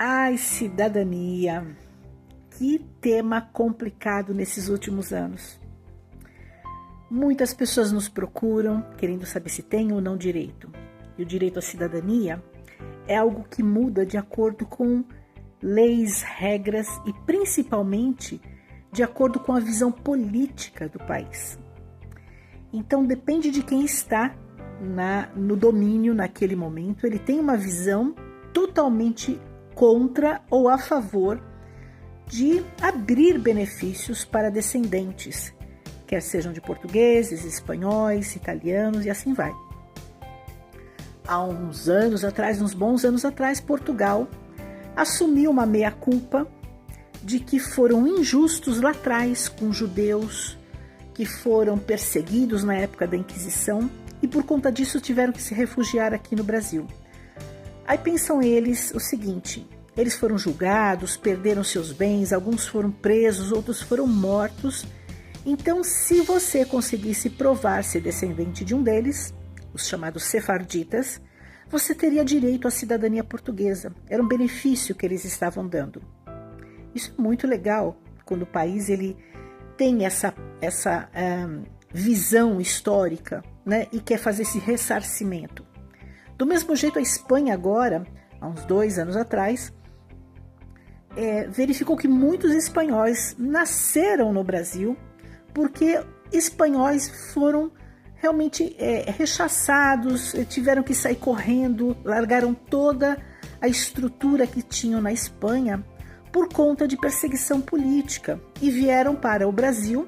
Ai, cidadania. Que tema complicado nesses últimos anos. Muitas pessoas nos procuram querendo saber se tem ou não direito. E o direito à cidadania é algo que muda de acordo com leis, regras e principalmente de acordo com a visão política do país. Então depende de quem está no domínio naquele momento. Ele tem uma visão totalmente contra ou a favor de abrir benefícios para descendentes, quer sejam de portugueses, espanhóis, italianos e assim vai. Há uns bons anos atrás, Portugal assumiu uma meia-culpa de que foram injustos lá atrás com judeus que foram perseguidos na época da Inquisição e por conta disso tiveram que se refugiar aqui no Brasil. Aí pensam eles o seguinte: eles foram julgados, perderam seus bens, alguns foram presos, outros foram mortos. Então, se você conseguisse provar ser descendente de um deles, os chamados sefarditas, você teria direito à cidadania portuguesa. Era um benefício que eles estavam dando. Isso é muito legal quando o país ele tem essa visão histórica, né, e quer fazer esse ressarcimento. Do mesmo jeito, a Espanha agora, há uns 2 anos atrás, verificou que muitos espanhóis nasceram no Brasil porque espanhóis foram realmente rechaçados, tiveram que sair correndo, largaram toda a estrutura que tinham na Espanha por conta de perseguição política e vieram para o Brasil.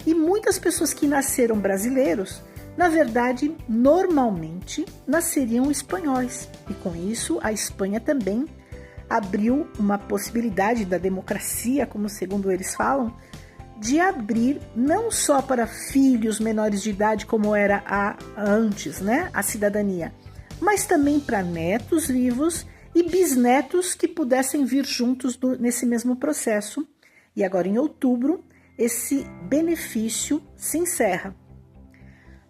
E muitas pessoas que nasceram brasileiros, na verdade, normalmente nasceriam espanhóis. E com isso, a Espanha também abriu uma possibilidade da democracia, como segundo eles falam, de abrir não só para filhos menores de idade, como era antes, né, a cidadania, mas também para netos vivos e bisnetos que pudessem vir juntos nesse mesmo processo. E agora, em outubro, esse benefício se encerra.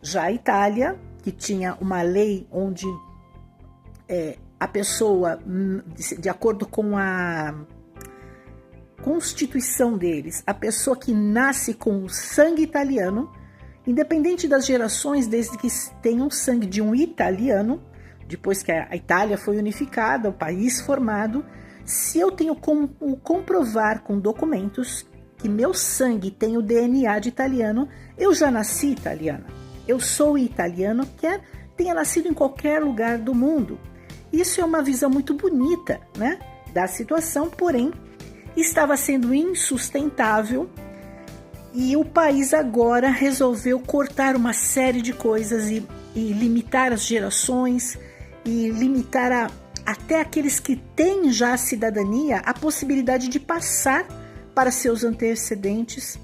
Já a Itália, que tinha uma lei onde a pessoa, de acordo com a Constituição deles, a pessoa que nasce com o sangue italiano, independente das gerações, desde que tenham sangue de um italiano, depois que a Itália foi unificada, o país formado, se eu tenho como comprovar com documentos que meu sangue tem o DNA de italiano, eu já nasci italiana. Eu sou italiano, quer tenha nascido em qualquer lugar do mundo. Isso é uma visão muito bonita, né, da situação, porém, estava sendo insustentável e o país agora resolveu cortar uma série de coisas e limitar as gerações e limitar até aqueles que têm já a cidadania a possibilidade de passar para seus antecedentes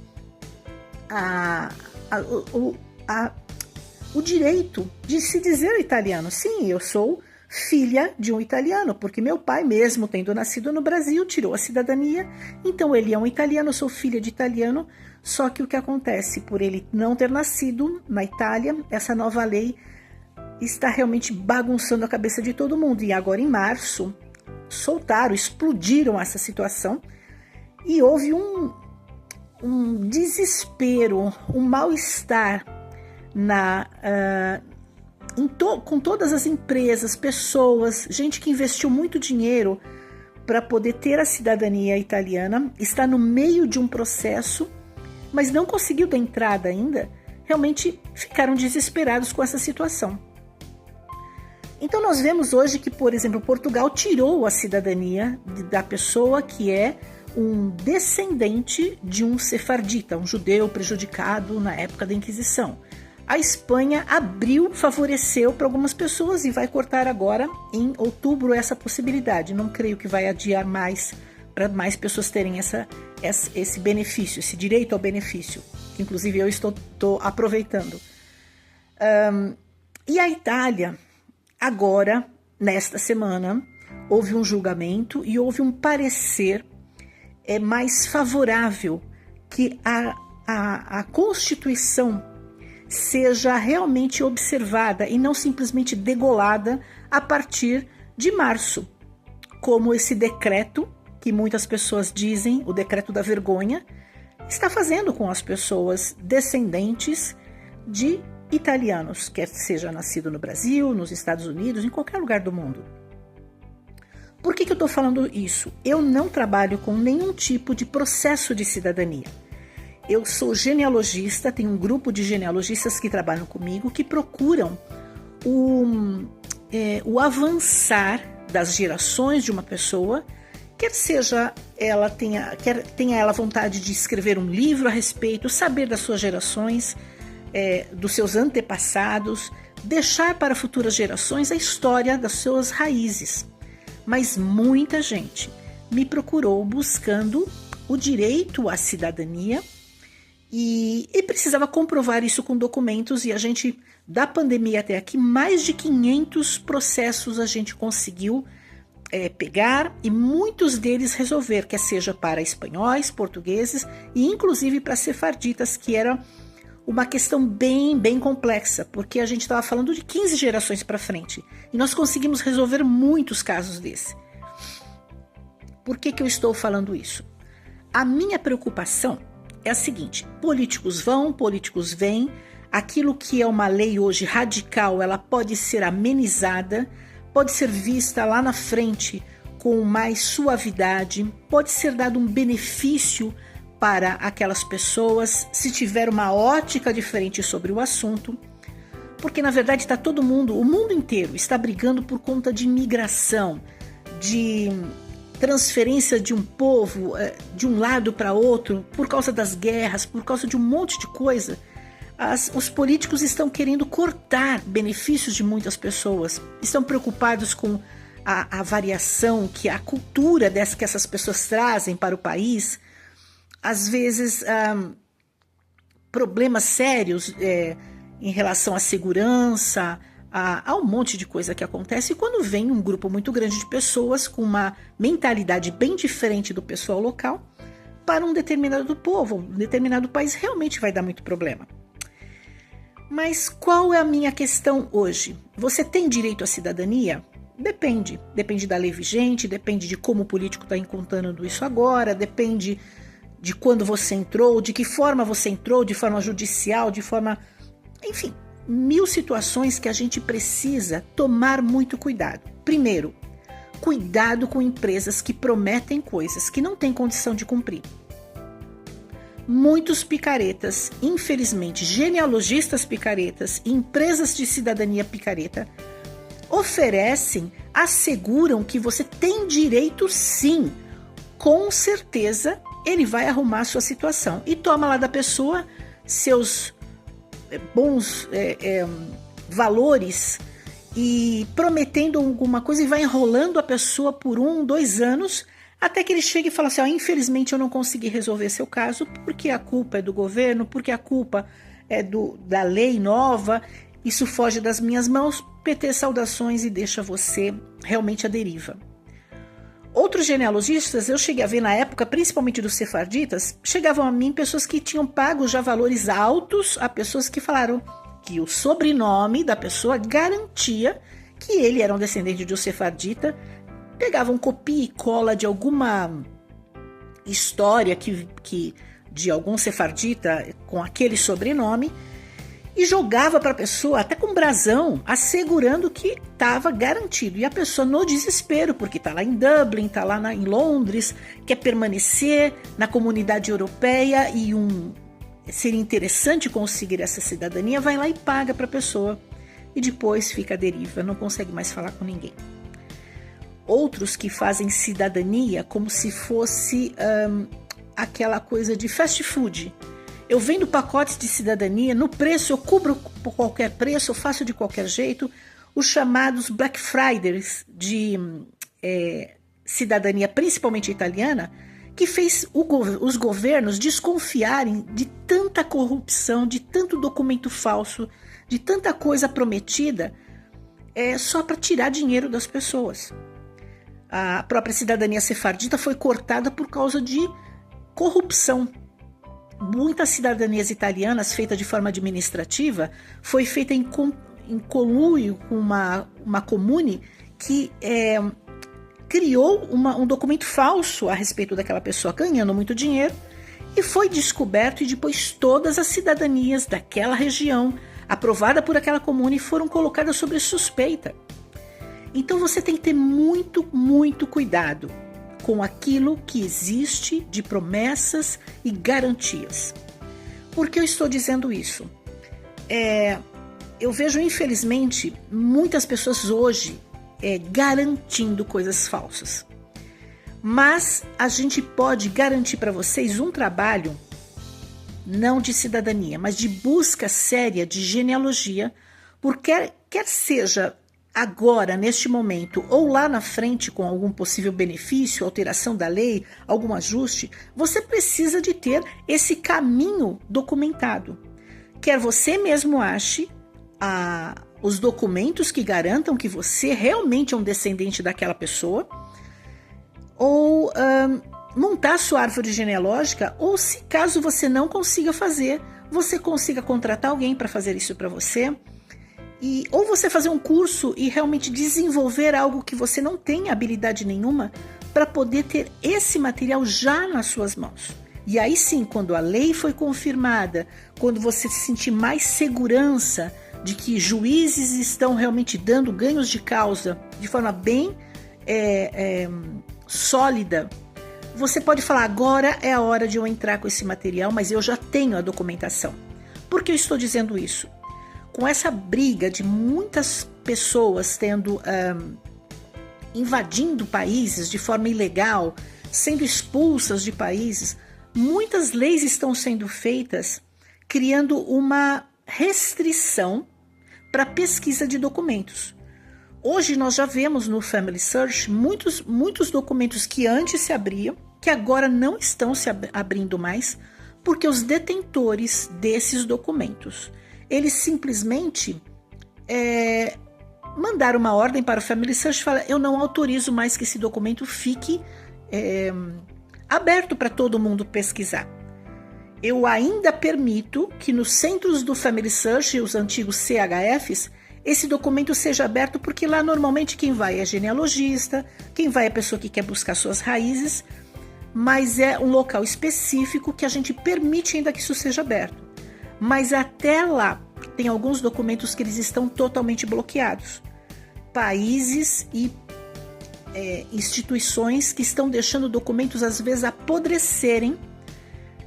o direito de se dizer italiano. Sim, eu sou filha de um italiano, porque meu pai, mesmo tendo nascido no Brasil, tirou a cidadania, então ele é um italiano, eu sou filha de italiano. Só que o que acontece, por ele não ter nascido na Itália, essa nova lei está realmente bagunçando a cabeça de todo mundo. E agora em março, explodiram essa situação e houve um desespero, um mal-estar com todas as empresas, pessoas, gente que investiu muito dinheiro para poder ter a cidadania italiana, está no meio de um processo, mas não conseguiu dar entrada ainda, realmente ficaram desesperados com essa situação. Então nós vemos hoje que, por exemplo, Portugal tirou a cidadania da pessoa que é um descendente de um sefardita, um judeu prejudicado na época da Inquisição. A Espanha favoreceu para algumas pessoas e vai cortar agora, em outubro, essa possibilidade. Não creio que vai adiar mais, para mais pessoas terem esse benefício, esse direito ao benefício, que inclusive eu estou aproveitando. E a Itália, agora, nesta semana, houve um julgamento e houve um parecer mais favorável que a Constituição seja realmente observada e não simplesmente degolada a partir de março, como esse decreto, que muitas pessoas dizem, o decreto da vergonha, está fazendo com as pessoas descendentes de italianos, quer seja nascido no Brasil, nos Estados Unidos, em qualquer lugar do mundo. Por que eu estou falando isso? Eu não trabalho com nenhum tipo de processo de cidadania. Eu sou genealogista, tenho um grupo de genealogistas que trabalham comigo, que procuram o avançar das gerações de uma pessoa, quer seja ela tenha ela vontade de escrever um livro a respeito, saber das suas gerações, dos seus antepassados, deixar para futuras gerações a história das suas raízes. Mas muita gente me procurou buscando o direito à cidadania e precisava comprovar isso com documentos, e a gente, da pandemia até aqui, mais de 500 processos a gente conseguiu pegar, e muitos deles resolver, quer seja para espanhóis, portugueses e inclusive para sefarditas, que era uma questão bem complexa, porque a gente estava falando de 15 gerações para frente, e nós conseguimos resolver muitos casos desse. Por que eu estou falando isso? A minha preocupação é a seguinte: políticos vão, políticos vêm, aquilo que é uma lei hoje radical, ela pode ser amenizada, pode ser vista lá na frente com mais suavidade, pode ser dado um benefício para aquelas pessoas, se tiver uma ótica diferente sobre o assunto, porque na verdade está todo mundo, o mundo inteiro está brigando por conta de migração, de transferência de um povo de um lado para outro, por causa das guerras, por causa de um monte de coisa. Os políticos estão querendo cortar benefícios de muitas pessoas, estão preocupados com a variação que a cultura que essas pessoas trazem para o país. Às vezes, problemas sérios em relação à segurança, há um monte de coisa que acontece, e quando vem um grupo muito grande de pessoas com uma mentalidade bem diferente do pessoal local, para um determinado povo, um determinado país, realmente vai dar muito problema. Mas qual é a minha questão hoje? Você tem direito à cidadania? Depende da lei vigente, depende de como o político está encontrando isso agora, depende de quando você entrou, de que forma você entrou, de forma judicial, de forma... Enfim, 1000 situações que a gente precisa tomar muito cuidado. Primeiro, cuidado com empresas que prometem coisas que não têm condição de cumprir. Muitos picaretas, infelizmente, genealogistas picaretas e empresas de cidadania picareta oferecem, asseguram que você tem direito sim, com certeza ele vai arrumar a sua situação e toma lá da pessoa seus bons valores e prometendo alguma coisa e vai enrolando a pessoa por 1, 2 anos até que ele chega e fala assim: infelizmente eu não consegui resolver seu caso porque a culpa é do governo, porque a culpa é da lei nova, isso foge das minhas mãos. PT, saudações, e deixa você realmente à deriva. Outros genealogistas, eu cheguei a ver na época, principalmente dos sefarditas, chegavam a mim pessoas que tinham pago já valores altos a pessoas que falaram que o sobrenome da pessoa garantia que ele era um descendente de um sefardita, pegavam copia e cola de alguma história de algum sefardita com aquele sobrenome e jogava para a pessoa, até com brasão, assegurando que estava garantido. E a pessoa, no desespero, porque está lá em Dublin, está lá em Londres, quer permanecer na comunidade europeia e seria interessante conseguir essa cidadania, vai lá e paga para a pessoa. E depois fica à deriva, não consegue mais falar com ninguém. Outros que fazem cidadania como se fosse aquela coisa de fast food. Eu vendo pacotes de cidadania, no preço eu cubro por qualquer preço, eu faço de qualquer jeito, os chamados Black Fridays de cidadania, principalmente italiana, que fez os governos desconfiarem de tanta corrupção, de tanto documento falso, de tanta coisa prometida, só para tirar dinheiro das pessoas. A própria cidadania sefardita foi cortada por causa de corrupção. Muitas cidadanias italianas feitas de forma administrativa foi feita em conluio com uma comune que criou um documento falso a respeito daquela pessoa, ganhando muito dinheiro, e foi descoberto, e depois todas as cidadanias daquela região, aprovada por aquela comune, foram colocadas sob suspeita. Então você tem que ter muito, muito cuidado com aquilo que existe de promessas e garantias. Por que eu estou dizendo isso? Eu vejo, infelizmente, muitas pessoas hoje garantindo coisas falsas. Mas a gente pode garantir para vocês um trabalho, não de cidadania, mas de busca séria de genealogia, porque quer seja agora, neste momento, ou lá na frente com algum possível benefício, alteração da lei, algum ajuste, você precisa de ter esse caminho documentado. Quer você mesmo ache os documentos que garantam que você realmente é um descendente daquela pessoa, ou montar sua árvore genealógica, ou se caso você não consiga fazer, você consiga contratar alguém para fazer isso para você, ou você fazer um curso e realmente desenvolver algo que você não tem habilidade nenhuma para poder ter esse material já nas suas mãos. E aí sim, quando a lei foi confirmada, quando você sentir mais segurança de que juízes estão realmente dando ganhos de causa de forma bem sólida, você pode falar, agora é a hora de eu entrar com esse material, mas eu já tenho a documentação. Por que eu estou dizendo isso? Com essa briga de muitas pessoas invadindo países de forma ilegal, sendo expulsas de países, muitas leis estão sendo feitas criando uma restrição para pesquisa de documentos. Hoje nós já vemos no Family Search muitos documentos que antes se abriam, que agora não estão se abrindo mais, porque os detentores desses documentos, eles simplesmente mandaram uma ordem para o Family Search e falaram, eu não autorizo mais que esse documento fique aberto para todo mundo pesquisar. Eu ainda permito que nos centros do Family Search, os antigos CHFs, esse documento seja aberto, porque lá normalmente quem vai é genealogista, quem vai é a pessoa que quer buscar suas raízes, mas é um local específico que a gente permite ainda que isso seja aberto. Mas até lá, tem alguns documentos que eles estão totalmente bloqueados. Países e instituições que estão deixando documentos às vezes apodrecerem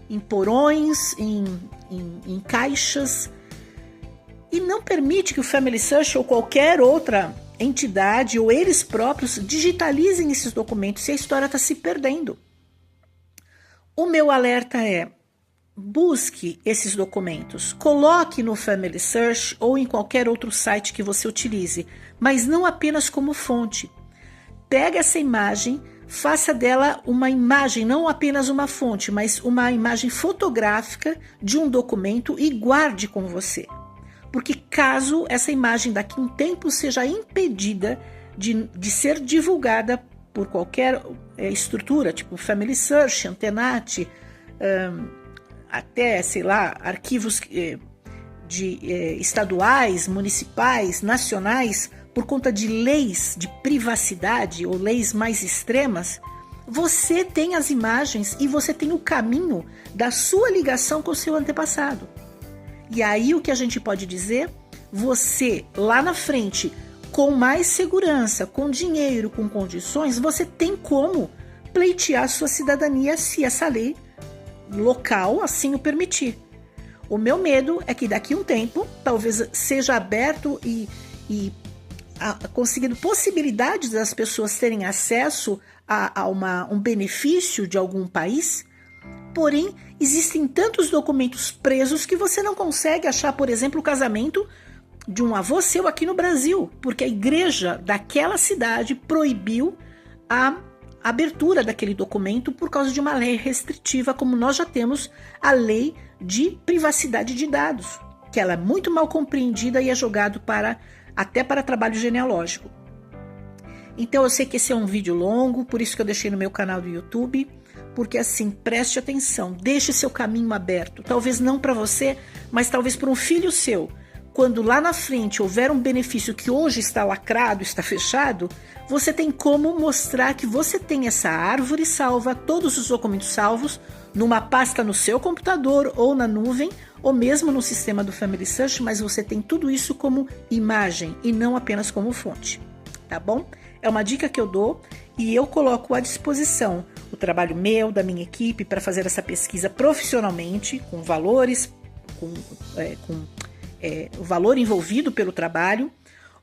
em porões, em caixas, e não permite que o Family Search ou qualquer outra entidade ou eles próprios digitalizem esses documentos, e a história está se perdendo. O meu alerta é: busque esses documentos, coloque no Family Search ou em qualquer outro site que você utilize, mas não apenas como fonte. Pega essa imagem, faça dela uma imagem, não apenas uma fonte, mas uma imagem fotográfica de um documento e guarde com você. Porque caso essa imagem daqui a um tempo seja impedida de ser divulgada por qualquer estrutura, tipo Family Search, Antenati, até, sei lá, arquivos estaduais, municipais, nacionais, por conta de leis de privacidade ou leis mais extremas, você tem as imagens e você tem o caminho da sua ligação com o seu antepassado. E aí o que a gente pode dizer? Você, lá na frente, com mais segurança, com dinheiro, com condições, você tem como pleitear sua cidadania se essa lei local assim o permitir. O meu medo é que daqui a um tempo, talvez seja aberto e conseguindo possibilidades das pessoas terem acesso a um benefício de algum país, porém, existem tantos documentos presos que você não consegue achar, por exemplo, o casamento de um avô seu aqui no Brasil, porque a igreja daquela cidade proibiu a abertura daquele documento por causa de uma lei restritiva, como nós já temos a lei de privacidade de dados, que ela é muito mal compreendida e é jogado até para trabalho genealógico. Então eu sei que esse é um vídeo longo, por isso que eu deixei no meu canal do YouTube, porque assim, preste atenção, deixe seu caminho aberto, talvez não para você, mas talvez para um filho seu. quando lá na frente houver um benefício que hoje está lacrado, está fechado, você tem como mostrar que você tem essa árvore salva, todos os documentos salvos, numa pasta no seu computador ou na nuvem, ou mesmo no sistema do Family Search, mas você tem tudo isso como imagem e não apenas como fonte, tá bom? É uma dica que eu dou e eu coloco à disposição o trabalho meu, da minha equipe, para fazer essa pesquisa profissionalmente, com valores, com o valor envolvido pelo trabalho,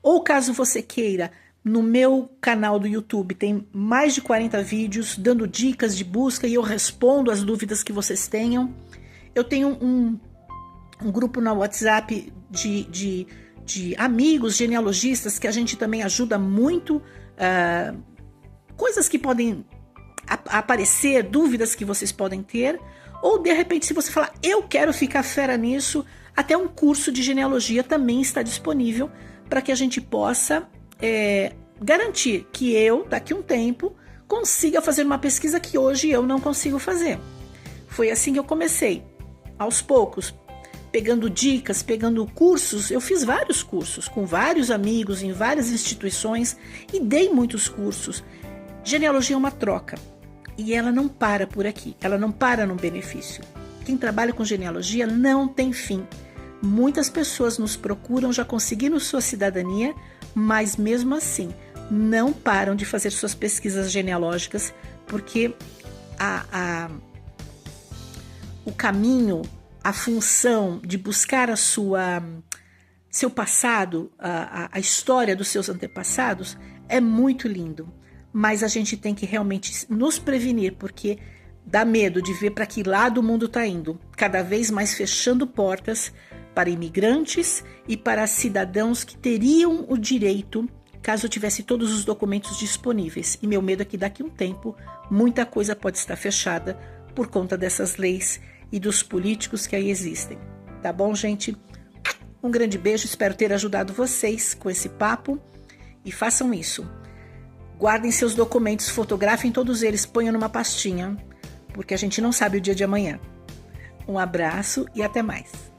ou caso você queira, no meu canal do YouTube tem mais de 40 vídeos dando dicas de busca e eu respondo as dúvidas que vocês tenham. Eu tenho um grupo no WhatsApp de amigos genealogistas que a gente também ajuda muito, coisas que podem aparecer, dúvidas que vocês podem ter, ou de repente se você falar, eu quero ficar fera nisso, até um curso de genealogia também está disponível para que a gente possa garantir que eu, daqui a um tempo, consiga fazer uma pesquisa que hoje eu não consigo fazer. Foi assim que eu comecei, aos poucos, pegando dicas, pegando cursos. Eu fiz vários cursos com vários amigos em várias instituições e dei muitos cursos. Genealogia é uma troca e ela não para por aqui, ela não para no benefício. Quem trabalha com genealogia não tem fim. Muitas pessoas nos procuram, já conseguiram sua cidadania, mas mesmo assim não param de fazer suas pesquisas genealógicas, porque o caminho, a função de buscar seu passado, a história dos seus antepassados é muito lindo, mas a gente tem que realmente nos prevenir, porque dá medo de ver para que lado o mundo está indo, cada vez mais fechando portas para imigrantes e para cidadãos que teriam o direito caso tivesse todos os documentos disponíveis. E meu medo é que daqui a um tempo muita coisa pode estar fechada por conta dessas leis e dos políticos que aí existem. Tá bom, gente? Um grande beijo, espero ter ajudado vocês com esse papo e façam isso. Guardem seus documentos, fotografem todos eles, ponham numa pastinha, porque a gente não sabe o dia de amanhã. Um abraço e até mais.